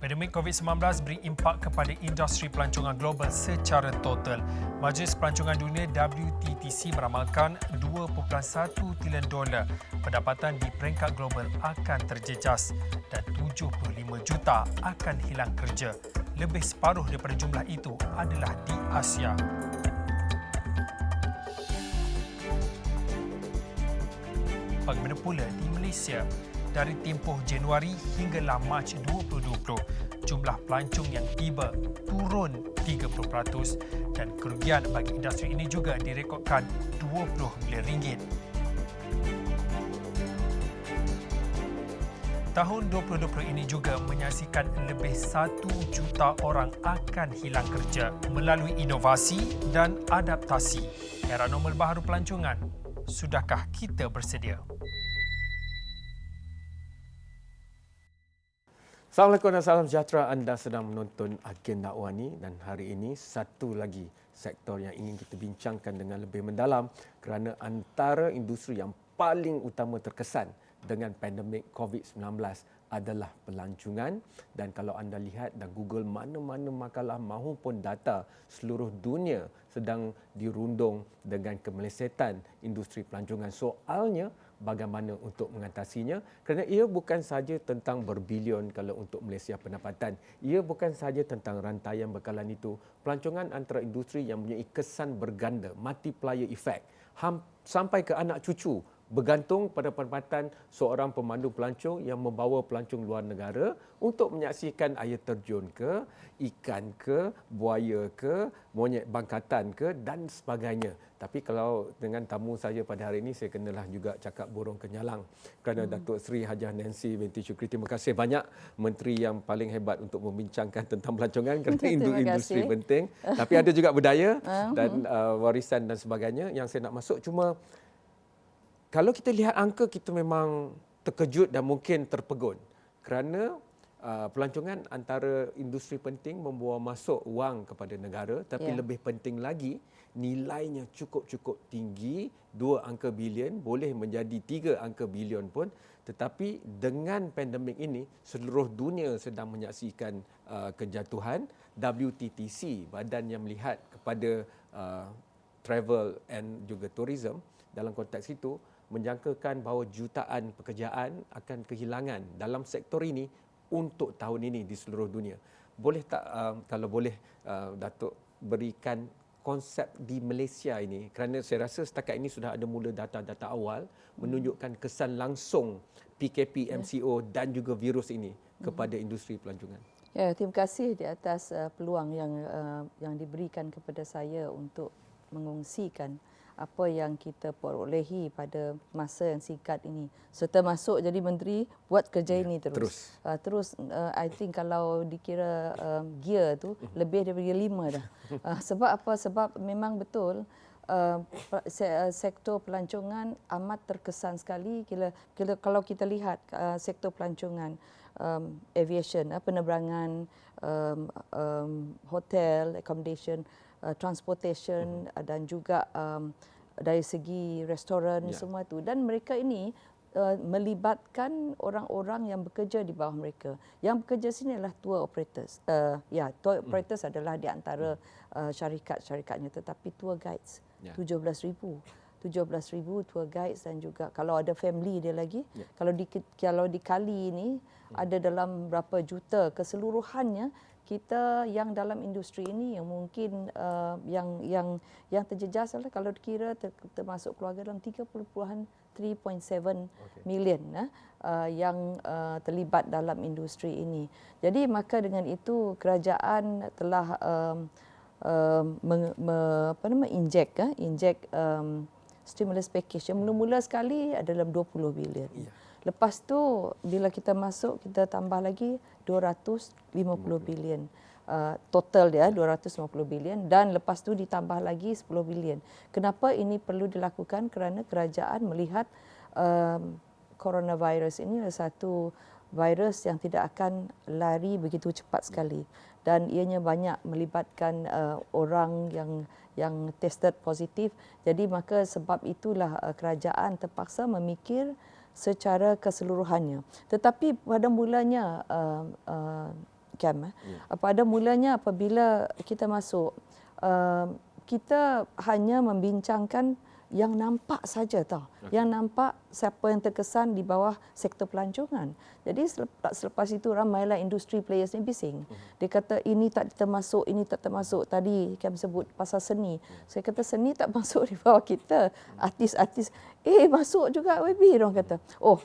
Pandemik COVID-19 beri impak kepada industri pelancongan global secara total. Majlis Pelancongan Dunia WTTC meramalkan $2.1 trilion pendapatan di peringkat global akan terjejas dan 75 juta akan hilang kerja. Lebih separuh daripada jumlah itu adalah di Asia. Bagaimana pula di Malaysia? Dari tempoh Januari hinggalah Mac 2020, jumlah pelancong yang tiba turun 30% dan kerugian bagi industri ini juga direkodkan RM20 bilion. Tahun 2020 ini juga menyaksikan lebih 1 juta orang akan hilang kerja melalui inovasi dan adaptasi. Era normal baharu pelancongan, sudahkah kita bersedia? Assalamualaikum dan salam sejahtera. Anda sedang menonton Agenda Wani dan hari ini satu lagi sektor yang ingin kita bincangkan dengan lebih mendalam kerana antara industri yang paling utama terkesan dengan pandemik COVID-19 adalah pelancongan. Dan kalau anda lihat dan Google mana-mana makalah maupun data, seluruh dunia sedang dirundung dengan kemelesetan industri pelancongan. Soalnya bagaimana untuk mengatasinya, kerana ia bukan sahaja tentang berbilion kalau untuk Malaysia pendapatan. Ia bukan sahaja tentang rantaian bekalan itu. Pelancongan antara industri yang mempunyai kesan berganda, multiplier effect, sampai ke anak cucu, bergantung pada pendapatan seorang pemandu pelancong yang membawa pelancong luar negara untuk menyaksikan air terjun ke, ikan ke, buaya ke, monyet bangkatan ke dan sebagainya. Tapi kalau dengan tamu saya pada hari ini, saya kenalah juga cakap burung kenyalang kerana Datuk Seri Hajah Nancy binti Syukri. Terima kasih banyak, Menteri yang paling hebat untuk membincangkan tentang pelancongan kerana industri penting. Tapi ada juga budaya dan warisan dan sebagainya yang saya nak masuk. Cuma kalau kita lihat angka, kita memang terkejut dan mungkin terpegun kerana pelancongan antara industri penting membawa masuk wang kepada negara, tapi lebih penting lagi nilainya cukup tinggi, 2 angka bilion, boleh menjadi 3 angka bilion pun. Tetapi dengan pandemik ini, seluruh dunia sedang menyaksikan kejatuhan. WTTC, badan yang melihat kepada travel and juga tourism, dalam konteks itu menjangkakan bahawa jutaan pekerjaan akan kehilangan dalam sektor ini untuk tahun ini di seluruh dunia. Boleh tak kalau boleh Datuk berikan konsep di Malaysia ini, kerana saya rasa setakat ini sudah ada mula data-data awal menunjukkan kesan langsung PKP, MCO dan juga virus ini kepada industri pelancongan. Ya, terima kasih di atas peluang yang diberikan kepada saya untuk mengungsikan apa yang kita perolehi pada masa yang singkat ini. Serta masuk jadi menteri, buat kerja ini terus. I think kalau dikira gear tu lebih daripada 5 dah. Sebab apa? Sebab memang betul sektor pelancongan amat terkesan sekali kalau kita lihat sektor pelancongan, aviation, penerbangan, hotel, accommodation, transportation dan juga dari segi restoran semua tu, dan mereka ini melibatkan orang-orang yang bekerja di bawah mereka. Yang bekerja sini adalah tour operators. Tour operators adalah di antara syarikat-syarikatnya, tetapi tour guides 17,000 tour guides dan juga kalau ada family dia lagi, kalau dikali ini ada dalam berapa juta keseluruhannya. Kita yang dalam industri ini yang mungkin yang terjejas adalah kalau dikira termasuk keluarga dalam 3.7 million yang terlibat dalam industri ini. Jadi maka dengan itu kerajaan telah inject stimulus package yang mula-mula sekali adalah 20 bilion. Lepas tu bila kita masuk, kita tambah lagi 250 bilion. Total dia 250 bilion dan lepas tu ditambah lagi 10 bilion. Kenapa ini perlu dilakukan? Kerana kerajaan melihat coronavirus ini adalah satu virus yang tidak akan lari begitu cepat sekali dan ianya banyak melibatkan orang yang tested positif. Jadi maka sebab itulah kerajaan terpaksa memikir secara keseluruhannya. Tetapi pada mulanya Cam. Pada mulanya apabila kita masuk, kita hanya membincangkan yang nampak saja tau. Yang nampak siapa yang terkesan di bawah sektor pelancongan. Jadi selepas itu ramailah industri players ni bising. Dia kata ini tak termasuk, ini tak termasuk. Tadi Cam sebut pasal seni. Saya kata seni tak masuk di bawah kita. Artis-artis masuk juga WB, orang kata. Oh,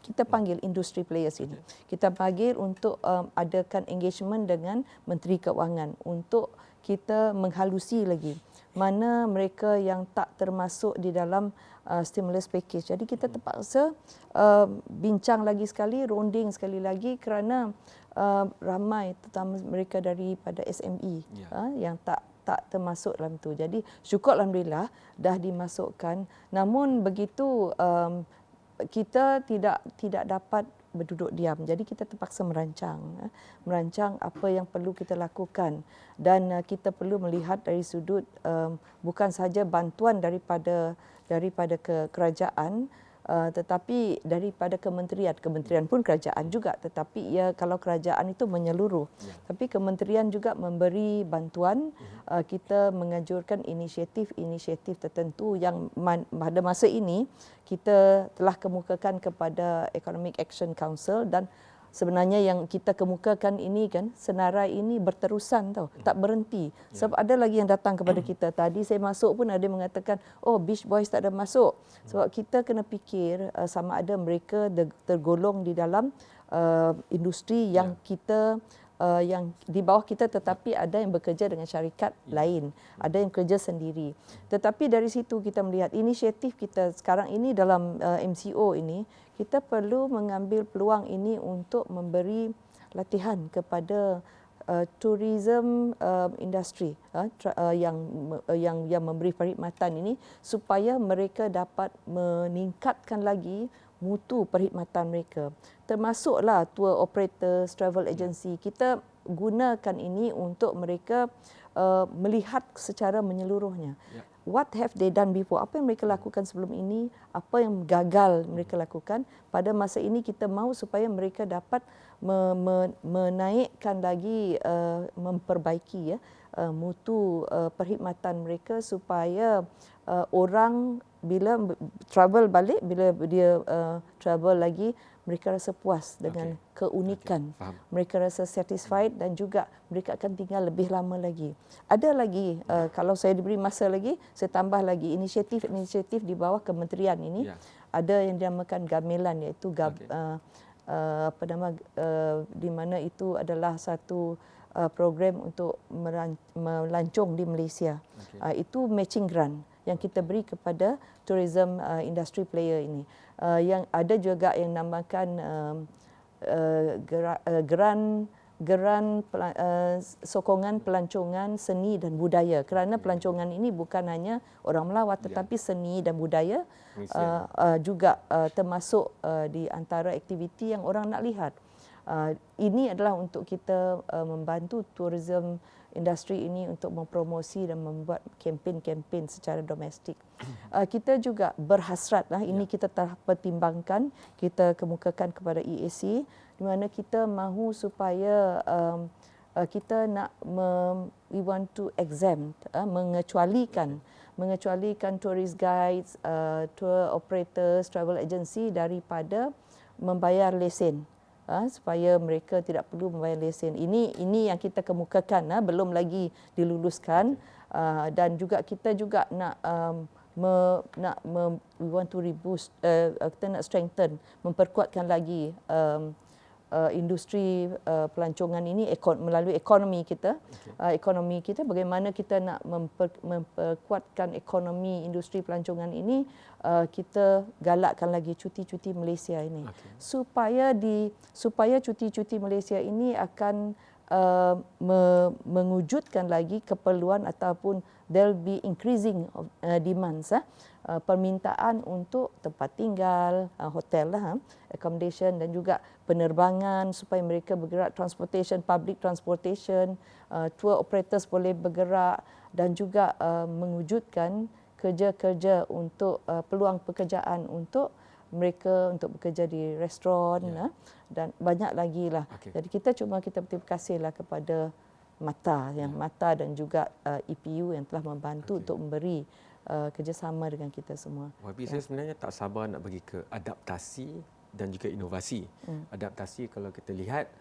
kita panggil industri players ini. Kita panggil untuk adakan engagement dengan Menteri Keuangan untuk kita menghalusi lagi mana mereka yang tak termasuk di dalam stimulus package. Jadi kita terpaksa bincang lagi sekali, ronding sekali lagi kerana ramai terutama mereka daripada SME yang tak termasuk dalam tu. Jadi syukur alhamdulillah dah dimasukkan. Namun begitu kita tidak dapat berduduk diam. Jadi kita terpaksa merancang apa yang perlu kita lakukan, dan kita perlu melihat dari sudut bukan sahaja bantuan daripada kerajaan, tetapi daripada kementerian pun kerajaan juga, tetapi kalau kerajaan itu menyeluruh, tapi kementerian juga memberi bantuan. Kita menganjurkan inisiatif tertentu yang pada masa ini kita telah kemukakan kepada Economic Action Council, dan sebenarnya yang kita kemukakan ini kan, senarai ini berterusan tau, tak berhenti. Sebab ada lagi yang datang kepada kita. Tadi saya masuk pun ada yang mengatakan, oh Beach Boys tak ada masuk. Sebab kita kena fikir sama ada mereka tergolong di dalam industri yang kita yang di bawah kita, tetapi ada yang bekerja dengan syarikat lain, ada yang kerja sendiri. Tetapi dari situ kita melihat inisiatif kita sekarang ini dalam MCO ini, kita perlu mengambil peluang ini untuk memberi latihan kepada tourism industry yang memberi perkhidmatan ini, supaya mereka dapat meningkatkan lagi mutu perkhidmatan mereka. Termasuklah tour operators, travel agency. Kita gunakan ini untuk mereka melihat secara menyeluruhnya. What have they done before? Apa yang mereka lakukan sebelum ini? Apa yang gagal mereka lakukan? Pada masa ini kita mahu supaya mereka dapat menaikkan lagi, memperbaiki mutu perkhidmatan mereka, supaya orang bila travel balik, bila dia travel lagi, mereka rasa puas dengan keunikan. Mereka rasa satisfied, dan juga mereka akan tinggal lebih lama lagi. Ada lagi, kalau saya diberi masa lagi, saya tambah lagi inisiatif di bawah kementerian ini. Ada yang dinamakan gamelan, iaitu di mana itu adalah satu program untuk melancong di Malaysia. Itu matching grant yang kita beri kepada tourism industry player ini. Yang ada juga yang namakan geran sokongan pelancongan seni dan budaya, kerana pelancongan ini bukan hanya orang melawat, tetapi seni dan budaya juga termasuk di antara aktiviti yang orang nak lihat. Ini adalah untuk kita membantu tourism industri ini untuk mempromosi dan membuat kempen-kempen secara domestik. Kita juga berhasrat, ini kita telah pertimbangkan, kita kemukakan kepada EAC, di mana kita mahu supaya kita nak we want to exempt, mengecualikan tourist guides, tour operators, travel agency daripada membayar lesen. Supaya mereka tidak perlu membayar lesen. Ini yang kita kemukakan, belum lagi diluluskan, dan juga kita juga nak we want to reboost, kita nak strengthen, memperkuatkan lagi industri pelancongan ini melalui ekonomi kita. Ekonomi kita, bagaimana kita nak memperkuatkan ekonomi industri pelancongan ini, kita galakkan lagi cuti-cuti Malaysia ini. Supaya cuti-cuti Malaysia ini akan mewujudkan lagi keperluan, ataupun there'll be increasing demands, permintaan untuk tempat tinggal, hotel accommodation, dan juga penerbangan supaya mereka bergerak, transportation, public transportation, tour operators boleh bergerak, dan juga mewujudkan kerja-kerja untuk peluang pekerjaan untuk mereka untuk bekerja di restoran dan banyak lagi lah. Jadi kita berterima kasihlah kepada Mata dan juga EPU yang telah membantu untuk memberi kerjasama dengan kita semua. YB, saya sebenarnya tak sabar nak pergi ke adaptasi dan juga inovasi. Adaptasi, kalau kita lihat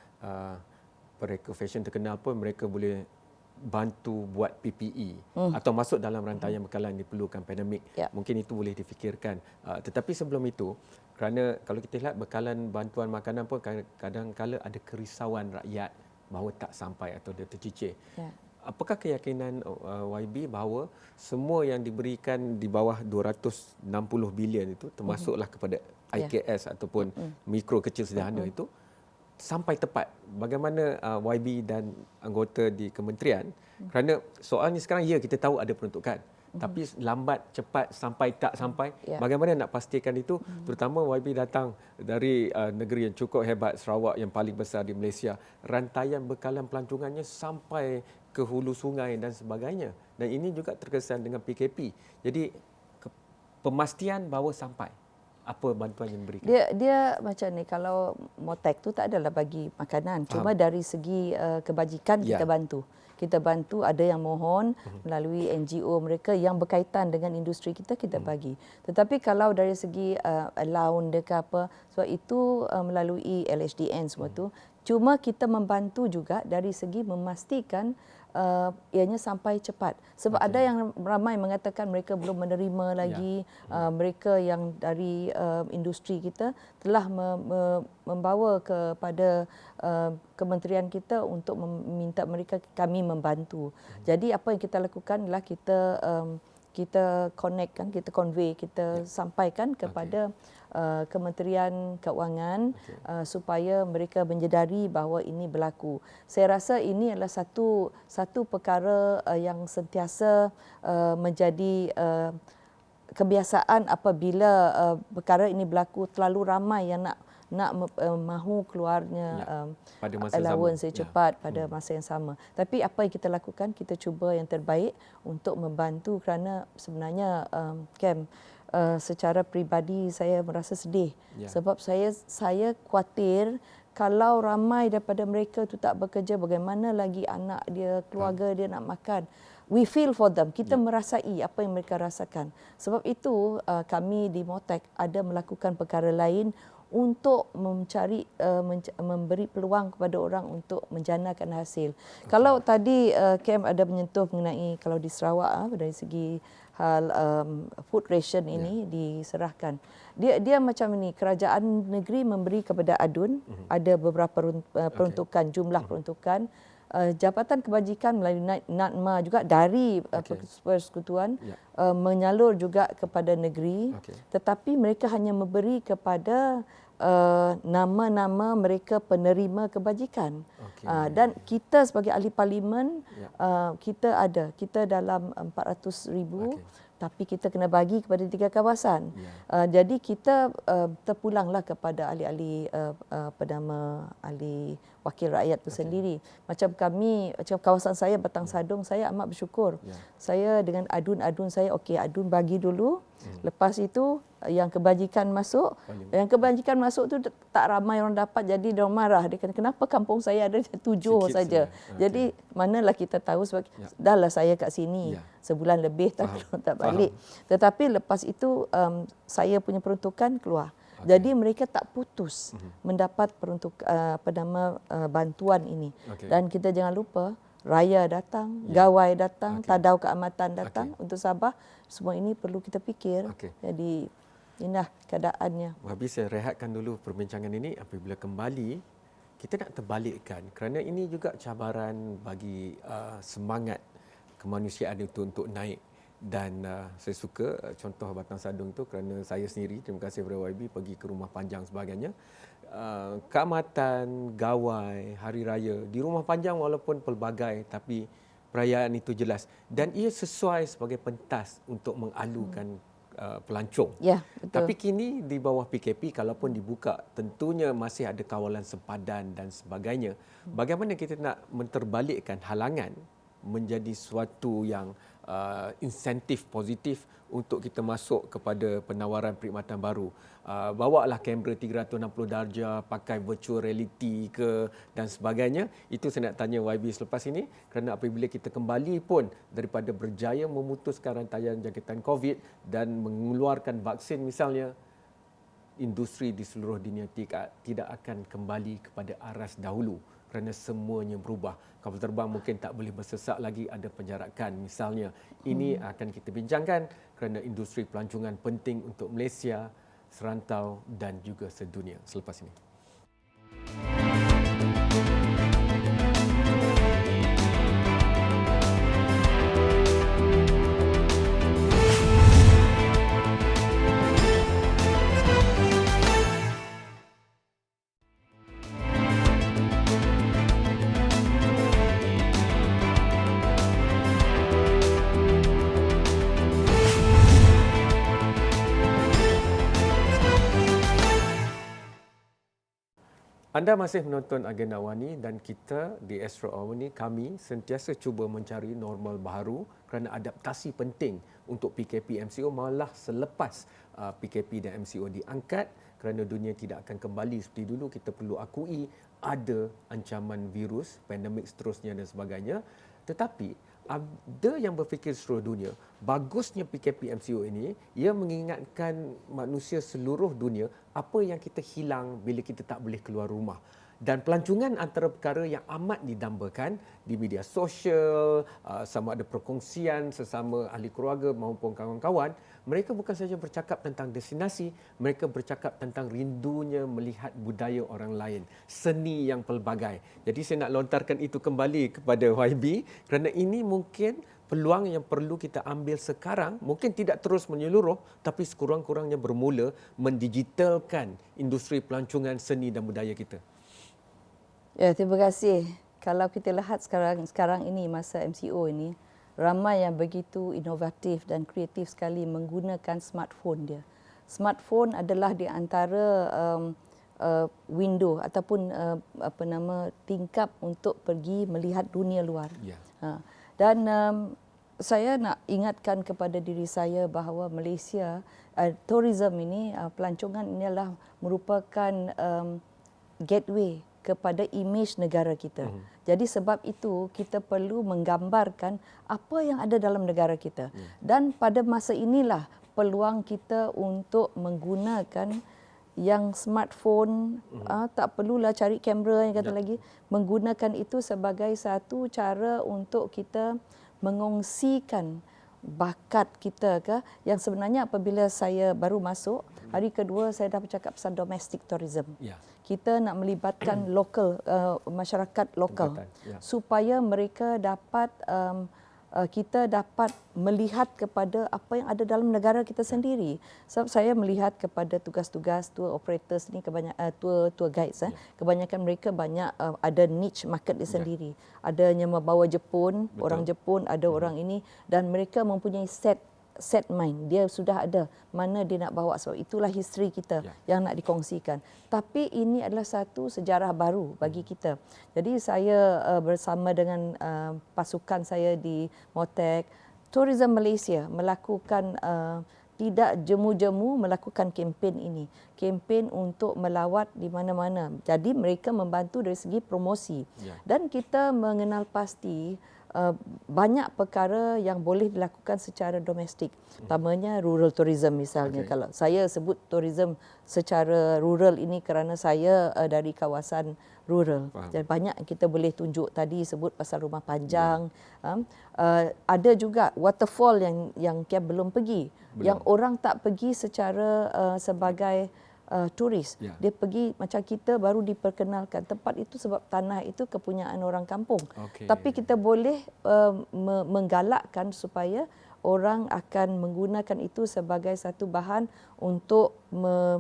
mereka fashion terkenal pun mereka boleh bantu buat PPE atau masuk dalam rantaian bekalan yang diperlukan pandemik. Mungkin itu boleh difikirkan. Tetapi sebelum itu, kerana kalau kita lihat bekalan bantuan makanan pun kadang-kala ada kerisauan rakyat bahawa tak sampai atau dia tercicir. Apakah keyakinan YB bahawa semua yang diberikan di bawah 260 bilion itu, termasuklah kepada IKS ataupun mikro kecil sederhana itu, sampai tepat? Bagaimana YB dan anggota di kementerian? Kerana soalnya sekarang, kita tahu ada peruntukan. Tapi lambat, cepat, sampai tak sampai. Bagaimana nak pastikan itu? Terutama YB datang dari negeri yang cukup hebat, Sarawak yang paling besar di Malaysia. Rantaian bekalan pelancongannya sampai ke hulu sungai dan sebagainya. Dan ini juga terkesan dengan PKP. Jadi pemastian bahawa sampai apa bantuan yang diberikan. Dia macam ni, kalau Motek tu tak adalah bagi makanan. Cuma dari segi kebajikan kita bantu. Kita bantu, ada yang mohon melalui NGO mereka yang berkaitan dengan industri kita bagi. Tetapi kalau dari segi allowance ke apa, sebab itu melalui LHDN semua tu, cuma kita membantu juga dari segi memastikan ianya sampai cepat. Sebab ada yang ramai mengatakan mereka belum menerima lagi. Mereka yang dari industri kita telah membawa kepada kementerian kita untuk meminta kami membantu. Jadi apa yang kita lakukan adalah kita connect, kita convey, kita sampaikan kepada Kementerian Keuangan supaya mereka menyedari bahawa ini berlaku. Saya rasa ini adalah satu perkara yang sentiasa menjadi kebiasaan apabila perkara ini berlaku. Terlalu ramai yang nak mahu keluarnya allowance cepat pada masa yang sama. Tapi apa yang kita lakukan, kita cuba yang terbaik untuk membantu, kerana sebenarnya secara peribadi saya merasa sedih sebab saya khawatir kalau ramai daripada mereka tu tak bekerja, bagaimana lagi anak dia, keluarga dia nak makan. We feel for them. Kita merasai apa yang mereka rasakan. Sebab itu kami di Motek ada melakukan perkara lain untuk memberi peluang kepada orang untuk menjanakan hasil. Kalau tadi Kem ada menyentuh mengenai kalau di Sarawak dari segi hal food ration ini diserahkan. Dia macam ini, kerajaan negeri memberi kepada ADUN, ada beberapa peruntukan, jumlah peruntukan. Jabatan Kebajikan melalui NADMA juga dari persekutuan menyalur juga kepada negeri, tetapi mereka hanya memberi kepada nama-nama mereka penerima kebajikan. Dan kita sebagai ahli parlimen, kita dalam 400,000, tapi kita kena bagi kepada 3 kawasan. Jadi kita terpulanglah kepada ahli-ahli ahli wakil rakyat itu sendiri. Macam kawasan saya Batang Sadong, saya amat bersyukur. Saya dengan adun saya, adun bagi dulu. Lepas itu yang kebajikan masuk. Yang kebajikan masuk tu tak ramai orang dapat, jadi dia marah. Dia kata, kenapa kampung saya ada 7 saja. Jadi manalah kita tahu, sebab dahlah saya kat sini sebulan lebih tak balik. Tetapi lepas itu saya punya peruntukan keluar. Jadi mereka tak putus mendapat bantuan ini. Dan kita jangan lupa, raya datang, gawai datang, tadau keamatan datang untuk Sabah. Semua ini perlu kita fikir. Jadi inilah keadaannya. Habis saya rehatkan dulu perbincangan ini. Apabila kembali, kita nak terbalikkan, kerana ini juga cabaran bagi semangat kemanusiaan itu untuk naik. Dan saya suka contoh Batang Sadong itu, kerana saya sendiri, terima kasih kepada YB, pergi ke Rumah Panjang sebagainya. Keamatan, gawai, hari raya di Rumah Panjang walaupun pelbagai, tapi perayaan itu jelas. Dan ia sesuai sebagai pentas untuk mengalukan pelancong. Betul. Tapi kini di bawah PKP, kalaupun dibuka, tentunya masih ada kawalan sempadan dan sebagainya. Bagaimana kita nak menterbalikkan halangan menjadi suatu yang insentif positif untuk kita masuk kepada penawaran perkhidmatan baru. Bawalah kamera 360 darjah, pakai virtual reality dan sebagainya. Itu saya nak tanya YB selepas ini, kerana apabila kita kembali pun daripada berjaya memutuskan rantaian jangkitan COVID dan mengeluarkan vaksin misalnya, industri di seluruh dunia tidak akan kembali kepada aras dahulu kerana semuanya berubah. Kapal terbang mungkin tak boleh bersesak lagi, ada penjarakan misalnya. Ini akan kita bincangkan kerana industri pelancongan penting untuk Malaysia, serantau dan juga sedunia selepas ini. Anda masih menonton Agenda Wani dan kita di Astro Hour ini, kami sentiasa cuba mencari normal baru kerana adaptasi penting untuk PKP MCO malah selepas PKP dan MCO diangkat kerana dunia tidak akan kembali seperti dulu. Kita perlu akui ada ancaman virus, pandemik seterusnya dan sebagainya. Tetapi ada yang berfikir seluruh dunia, bagusnya PKP MCO ini, ia mengingatkan manusia seluruh dunia apa yang kita hilang bila kita tak boleh keluar rumah. Dan pelancongan antara perkara yang amat didambakan di media sosial, sama ada perkongsian sesama ahli keluarga maupun kawan-kawan, mereka bukan saja bercakap tentang destinasi, mereka bercakap tentang rindunya melihat budaya orang lain, seni yang pelbagai. Jadi saya nak lontarkan itu kembali kepada YB kerana ini mungkin peluang yang perlu kita ambil sekarang, mungkin tidak terus menyeluruh, tapi sekurang-kurangnya bermula mendigitalkan industri pelancongan seni dan budaya kita. Ya, terima kasih. Kalau kita lihat sekarang ini masa MCO ini, ramai yang begitu inovatif dan kreatif sekali menggunakan smartphone dia. Smartphone adalah di antara window ataupun tingkap untuk pergi melihat dunia luar. Ya. Dan saya nak ingatkan kepada diri saya bahawa Malaysia, tourism ini, pelancongan ini adalah merupakan gateway kepada imej negara kita. Jadi sebab itu kita perlu menggambarkan apa yang ada dalam negara kita. Dan pada masa inilah peluang kita untuk menggunakan yang smartphone, tak perlulah cari kamera yang kata lagi, menggunakan itu sebagai satu cara untuk kita mengongsikan bakat kita ke, yang sebenarnya apabila saya baru masuk, hari kedua saya dah bercakap pasal domestic tourism. Ya. Kita nak melibatkan masyarakat lokal supaya mereka dapat kita dapat melihat kepada apa yang ada dalam negara kita sendiri. Sebab saya melihat kepada tugas-tugas tour operators ni, tour guides, kebanyakan mereka banyak ada niche market dia sendiri. Ada yang membawa Jepun, orang Jepun, ada orang ini, dan mereka mempunyai set mind. Dia sudah ada mana dia nak bawa, sebab itulah history kita yang nak dikongsikan. Tapi ini adalah satu sejarah baru bagi kita. Jadi saya bersama dengan pasukan saya di Motek, Tourism Malaysia melakukan tidak jemu-jemu melakukan kempen ini. Kempen untuk melawat di mana-mana. Jadi mereka membantu dari segi promosi. Dan kita mengenal pasti banyak perkara yang boleh dilakukan secara domestik. Utamanya rural tourism misalnya. Kalau saya sebut tourism secara rural ini kerana saya dari kawasan rural. Dan banyak kita boleh tunjuk, tadi sebut pasal Rumah Panjang. Ada juga waterfall yang belum pergi. Yang orang tak pergi secara sebagai turis. Dia pergi macam kita baru diperkenalkan tempat itu sebab tanah itu kepunyaan orang kampung. Tapi kita boleh menggalakkan supaya orang akan menggunakan itu sebagai satu bahan untuk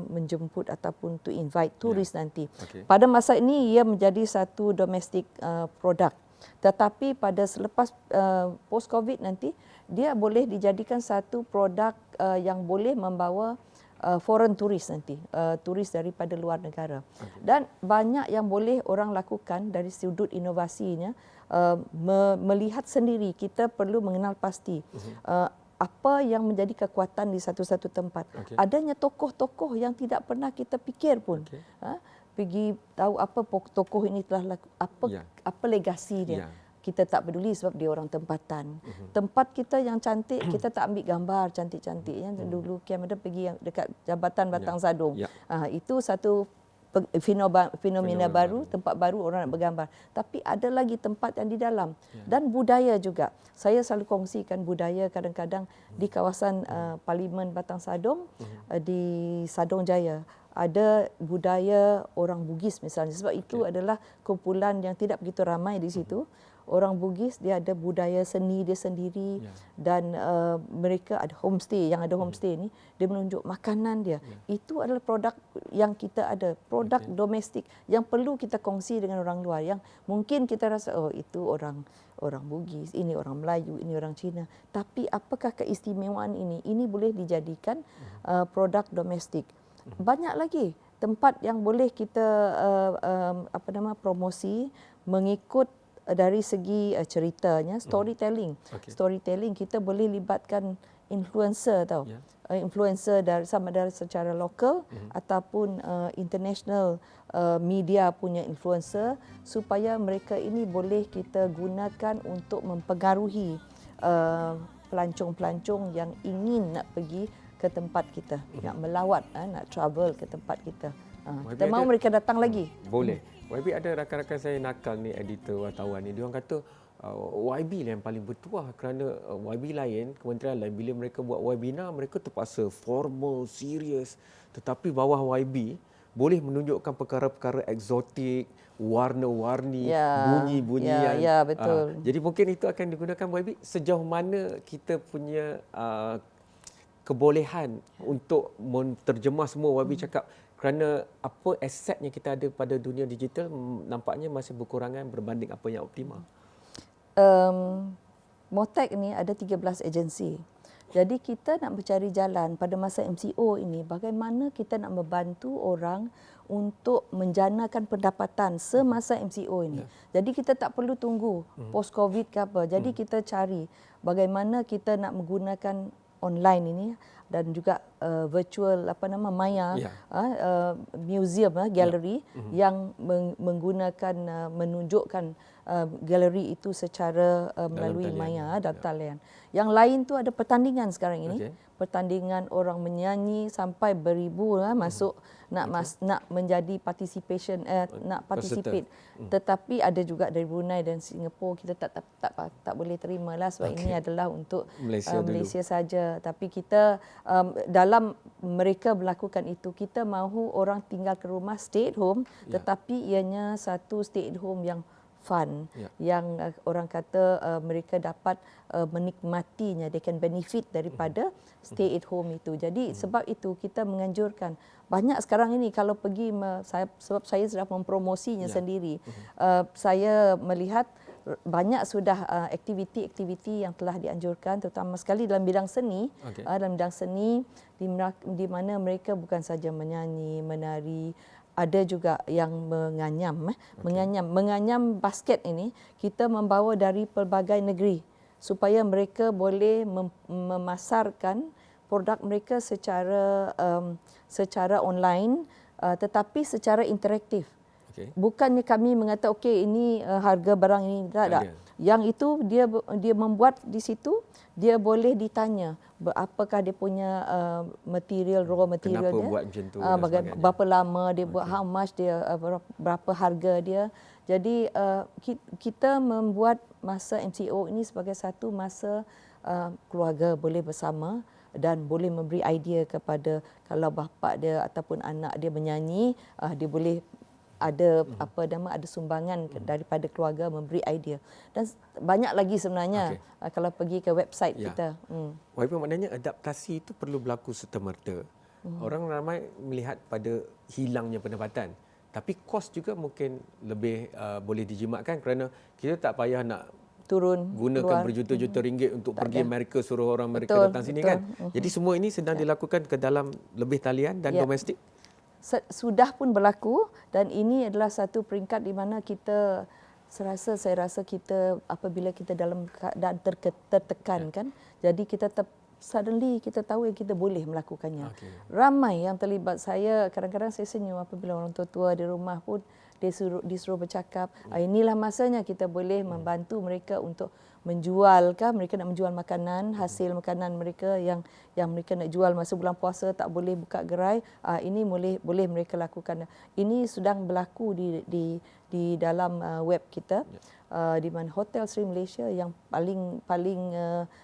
menjemput ataupun to invite turis nanti. Pada masa ini ia menjadi satu domestic product. Tetapi pada selepas post-COVID nanti, dia boleh dijadikan satu produk yang boleh membawa foreign tourist nanti, turis daripada luar negara. Dan banyak yang boleh orang lakukan dari sudut inovasinya, melihat sendiri. Kita perlu mengenal pasti apa yang menjadi kekuatan di satu-satu tempat. Adanya tokoh-tokoh yang tidak pernah kita fikir pun. Pergi tahu apa tokoh ini telah apa legasi dia. Kita tak peduli sebab dia orang tempatan. Tempat kita yang cantik, kita tak ambil gambar cantik-cantik. Dulu Cameron pergi yang dekat Jabatan Batang Sadong. Itu satu fenomena baru, tempat baru orang nak bergambar. Tapi ada lagi tempat yang di dalam. Dan budaya juga. Saya selalu kongsikan budaya kadang-kadang di kawasan Parlimen Batang Sadong, di Sadong Jaya. Ada budaya orang Bugis misalnya. Sebab itu adalah kumpulan yang tidak begitu ramai di situ. Orang Bugis dia ada budaya seni dia sendiri dan mereka ada homestay. Yang ada homestay ni dia menunjuk makanan dia. Itu adalah produk yang kita ada, produk domestik yang perlu kita kongsi dengan orang luar, yang mungkin kita rasa oh itu orang Bugis, ini orang Melayu, ini orang Cina. Tapi apakah keistimewaan ini? Ini boleh dijadikan produk domestik. Banyak lagi tempat yang boleh kita promosi mengikut dari segi ceritanya, storytelling. Storytelling kita boleh libatkan influencer tau. Influencer sama dari secara lokal ataupun international media punya influencer, supaya mereka ini boleh kita gunakan untuk mempengaruhi pelancong-pelancong yang ingin nak pergi ke tempat kita, nak melawat, nak travel ke tempat kita. Kita mahu mereka datang lagi. Boleh. YB ada rakan-rakan saya nakal ni, editor wartawan ni, dia orang kata YB lah yang paling bertuah, kerana YB lain, kementerian lain, bila mereka buat webinar, mereka terpaksa formal, serius. Tetapi bawah YB boleh menunjukkan perkara-perkara eksotik, warna-warni, bunyi-bunyian. Ya, betul. Jadi mungkin itu akan digunakan YB. Sejauh mana kita punya kebolehan untuk menterjemah semua YB cakap, kerana apa aset yang kita ada pada dunia digital nampaknya masih berkurangan berbanding apa yang optimal. Motek ni ada 13 agensi. Jadi kita nak mencari jalan pada masa MCO ini, bagaimana kita nak membantu orang untuk menjanakan pendapatan semasa MCO ini. Jadi kita tak perlu tunggu post-COVID ke apa. Jadi kita cari bagaimana kita nak menggunakan online ini dan juga virtual Maya, museum, galeri yang menggunakan menunjukkan galeri itu secara melalui Maya dan talian. Yang lain tu ada pertandingan sekarang ini. Pertandingan orang menyanyi sampai beribu masuk nak menjadi participation nak participate. Tetapi ada juga dari Brunei dan Singapura, kita tak boleh terimalah sebab ini adalah untuk Malaysia saja. Tapi kita dalam mereka melakukan itu, kita mahu orang tinggal ke rumah, stay at home, tetapi ianya satu stay at home yang fun, yang orang kata mereka dapat menikmatinya, they can benefit daripada stay at home itu. Jadi sebab itu kita menganjurkan banyak sekarang ini kalau pergi sebab saya sudah mempromosinya sendiri. Saya melihat banyak sudah aktiviti-aktiviti yang telah dianjurkan, terutama sekali dalam bidang seni. Dalam bidang seni di mana mereka bukan saja menyanyi, menari, ada juga yang menganyam. Menganyam basket ini kita membawa dari pelbagai negeri supaya mereka boleh memasarkan produk mereka secara online, tetapi secara interaktif. Bukannya kami mengata okey ini harga barang ini tak. Yang itu dia membuat di situ, dia boleh ditanya apakah dia punya material, raw material dia, buat macam tu, berapa lama dia buat, how much dia, berapa harga dia. Jadi kita membuat masa MCO ini sebagai satu masa keluarga boleh bersama dan boleh memberi idea kepada, kalau bapa dia ataupun anak dia menyanyi, dia boleh ada ada sumbangan daripada keluarga memberi idea. Dan banyak lagi sebenarnya kalau pergi ke website kita. YB, maknanya adaptasi itu perlu berlaku serta-merta. Orang ramai melihat pada hilangnya pendapatan, tapi kos juga mungkin lebih boleh dijimatkan kerana kita tak payah nak turun gunakan keluar. berjuta-juta ringgit untuk Tak pergi ada. Amerika, suruh orang Amerika Betul, datang sini betul. kan. Jadi semua ini sedang dilakukan ke dalam lebih talian dan Ya. domestik. Sudah pun berlaku dan ini adalah satu peringkat di mana kita saya rasa kita apabila kita dalam keadaan tertekan kan, jadi kita suddenly kita tahu yang kita boleh melakukannya. Okey. Ramai yang terlibat. Saya kadang-kadang saya senyum apabila orang tua-tua di rumah pun disuruh bercakap, inilah masanya kita boleh membantu mereka untuk menjual mereka nak menjual makanan, hasil makanan mereka yang mereka nak jual masa bulan puasa tak boleh buka gerai, ini boleh mereka lakukan. Ini sedang berlaku di dalam web kita. Di mana Hotel Sri Malaysia yang paling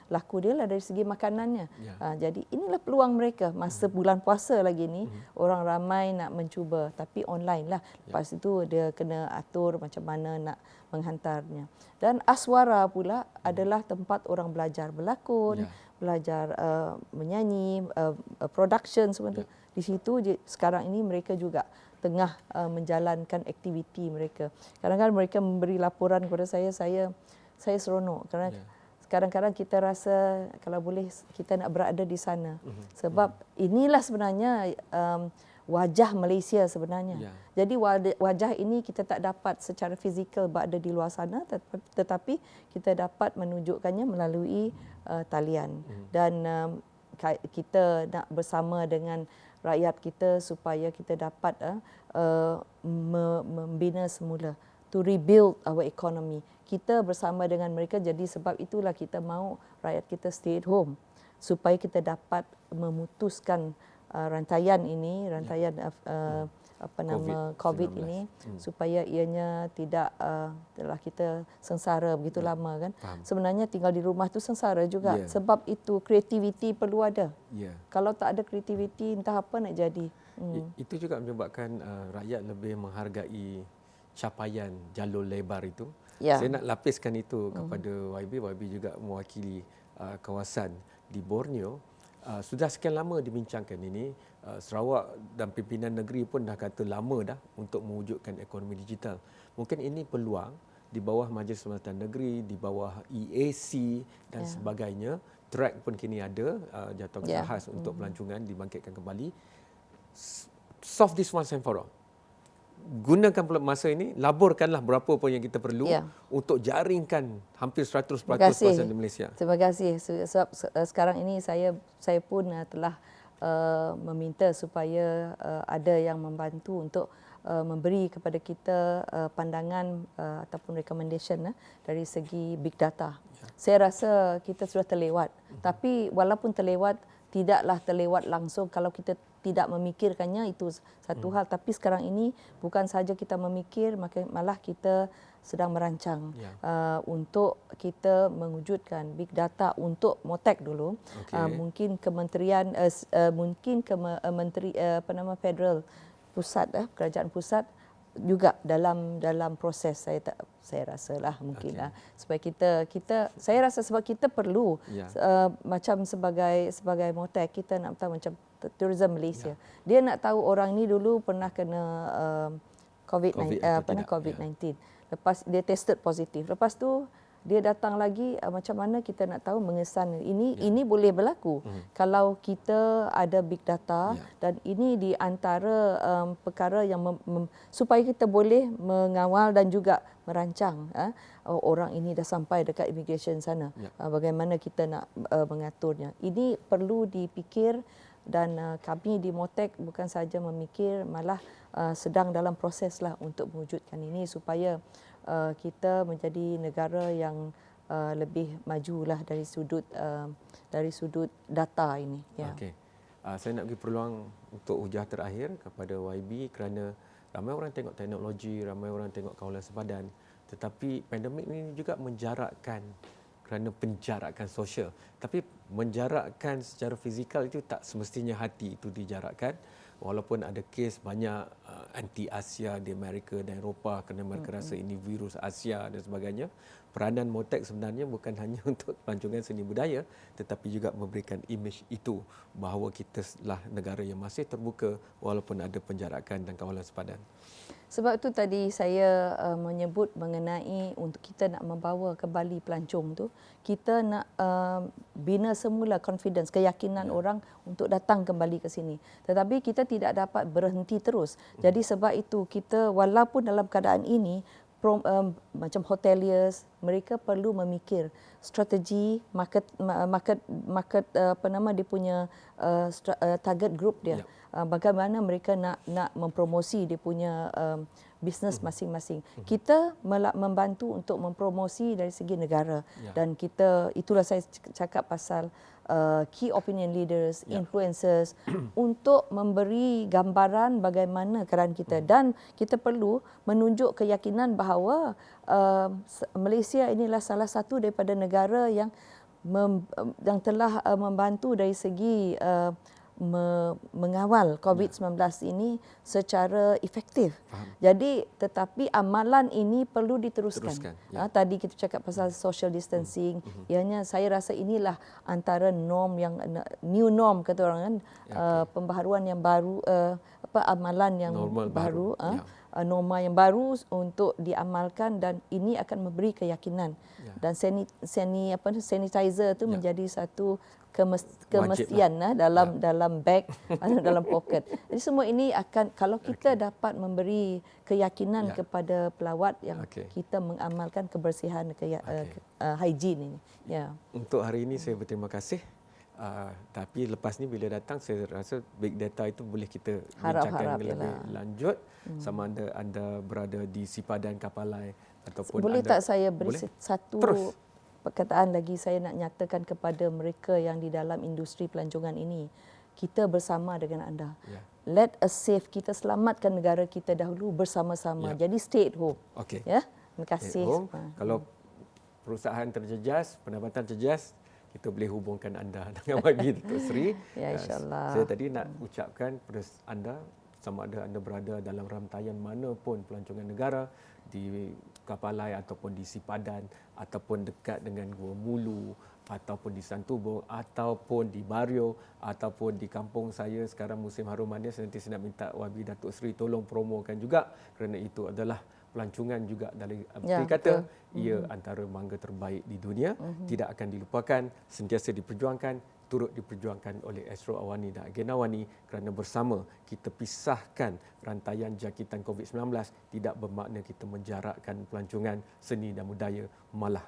laku dia lah dari segi makanannya. Jadi inilah peluang mereka masa bulan puasa lagi ni, orang ramai nak mencuba tapi online lah. Lepas itu dia kena atur macam mana nak menghantarnya. Dan Aswara pula adalah tempat orang belajar berlakon, belajar menyanyi, production semua tu. Di situ sekarang ini mereka juga tengah menjalankan aktiviti mereka. Kadang-kadang mereka memberi laporan kepada saya seronok kerana kadang-kadang kita rasa kalau boleh kita nak berada di sana. Sebab inilah sebenarnya wajah Malaysia sebenarnya. Jadi wajah ini kita tak dapat secara fizikal berada di luar sana, tetapi kita dapat menunjukkannya melalui talian. Dan kita nak bersama dengan rakyat kita supaya kita dapat membina semula, to rebuild our economy. Kita bersama dengan mereka, jadi sebab itulah kita mahu rakyat kita stay at home supaya kita dapat memutuskan rantaian ini, COVID ini, supaya ianya tidak telah kita sengsara begitu lama kan. Sebenarnya tinggal di rumah tu sengsara juga. Sebab itu kreativiti perlu ada. Kalau tak ada kreativiti entah apa nak jadi. Itu juga menyebabkan rakyat lebih menghargai capaian jalur lebar itu. Saya nak lapiskan itu kepada YB. YB juga mewakili kawasan di Borneo. Sudah sekian lama dibincangkan ini. Sarawak dan pimpinan negeri pun dah kata lama dah untuk mewujudkan ekonomi digital. Mungkin ini peluang di bawah Majlis Perubatan Negeri, di bawah EAC dan sebagainya. Track pun kini ada, jatuh khas untuk pelancongan dibangkitkan kembali. Solve this once and for all. Gunakan masa ini, laburkanlah berapa pun yang kita perlu untuk jaringkan hampir 100% di Malaysia. Terima kasih. Sebab sekarang ini saya pun telah meminta supaya ada yang membantu untuk memberi kepada kita pandangan ataupun recommendation dari segi big data. Saya rasa kita sudah terlewat. Tapi walaupun terlewat, tidaklah terlewat langsung kalau kita tidak memikirkannya, itu satu hal. Tapi sekarang ini bukan sahaja kita memikir, malah kita sedang merancang untuk kita mewujudkan big data untuk Motek dulu. Mungkin kementerian menteri federal pusat, kerajaan pusat juga dalam proses. Saya rasalah mungkin supaya kita saya rasa sebab kita perlu macam sebagai Motek, kita nak tahu macam Tourism Malaysia. Dia nak tahu orang ni dulu pernah kena COVID-19. Lepas dia tested positif. Lepas tu dia datang lagi, macam mana kita nak tahu mengesan ini boleh berlaku kalau kita ada big data dan ini di antara perkara yang supaya kita boleh mengawal dan juga merancang orang ini dah sampai dekat immigration sana, bagaimana kita nak mengaturnya. Ini perlu dipikir dan kami di Motek bukan saja memikir, malah sedang dalam proses lah untuk mewujudkan ini supaya kita menjadi negara yang lebih majulah dari sudut data ini. Okey. Saya nak bagi peluang untuk hujah terakhir kepada YB kerana ramai orang tengok teknologi, ramai orang tengok kawalan sepadan, tetapi pandemik ini juga menjarakkan kerana penjarakan sosial. Tapi menjarakkan secara fizikal itu tak semestinya hati itu dijarakkan. Walaupun ada kes banyak anti-Asia di Amerika dan Eropah kerana mereka rasa ini virus Asia dan sebagainya. Peranan Motek sebenarnya bukan hanya untuk pelancongan seni budaya tetapi juga memberikan imej itu bahawa kita adalah negara yang masih terbuka walaupun ada penjarakan dan kawalan sepadan. Sebab itu tadi saya menyebut mengenai untuk kita nak membawa kembali pelancong tu, kita nak bina semula confidence, keyakinan orang untuk datang kembali ke sini. Tetapi kita tidak dapat berhenti terus. Jadi sebab itu kita walaupun dalam keadaan ini macam hoteliers, mereka perlu memikir strategi market apa nama dia punya target group dia. Bagaimana mereka nak mempromosi dia punya bisnes masing-masing. Kita membantu untuk mempromosi dari segi negara dan kita itulah saya cakap pasal key opinion leaders, influencers untuk memberi gambaran bagaimana keadaan kita dan kita perlu menunjuk keyakinan bahawa Malaysia inilah salah satu daripada negara yang telah membantu dari segi mengawal COVID-19 ini secara efektif. Jadi tetapi amalan ini perlu diteruskan. Tadi kita cakap pasal social distancing. Ianya saya rasa inilah antara norm yang new norm kata orang kan, pembaharuan yang baru, amalan yang baru. Norma yang baru untuk diamalkan dan ini akan memberi keyakinan. Dan sanitizer itu menjadi satu kemestian dalam bag atau dalam poket. Jadi semua ini akan kalau kita dapat memberi keyakinan kepada pelawat yang kita mengamalkan kebersihan hygiene ini. Untuk hari ini saya berterima kasih. Tapi lepas ni bila datang saya rasa big data itu boleh kita bincangkan lebih lanjut. Sama ada anda berada di Sipadan Kapalai ataupun boleh anda, tak saya beri satu perkataan lagi. Saya nak nyatakan kepada mereka yang di dalam industri pelancongan ini, kita bersama dengan anda. Let us save, kita selamatkan negara kita dahulu bersama-sama. Jadi stay at home. Terima kasih. Kalau perusahaan terjejas, pendapatan terjejas, kita boleh hubungkan anda dengan bagi Datuk Seri. InsyaAllah. Saya tadi nak ucapkan kepada anda, sama ada anda berada dalam rantaian mana pun pelancongan negara, di Kapalai ataupun di Sipadan, ataupun dekat dengan Gua Mulu, ataupun di Santubong, ataupun di Bario, ataupun di kampung saya sekarang musim harum manis, nanti saya nak minta Wabi Datuk Seri tolong promokan juga kerana itu adalah pelancongan juga dari arti kata ia antara mangga terbaik di dunia, tidak akan dilupakan, sentiasa diperjuangkan, turut diperjuangkan oleh Astro Awani dan Agen Awani kerana bersama kita pisahkan rantaian jangkitan COVID-19 tidak bermakna kita menjarakkan pelancongan seni dan budaya, malah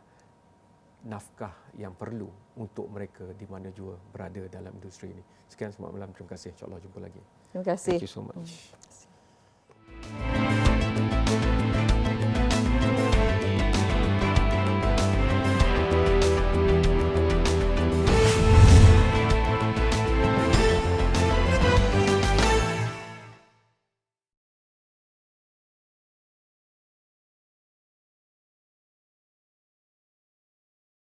nafkah yang perlu untuk mereka di mana jua berada dalam industri ini. Sekian selamat malam, terima kasih. InsyaAllah jumpa lagi. Terima kasih. Thank you so much.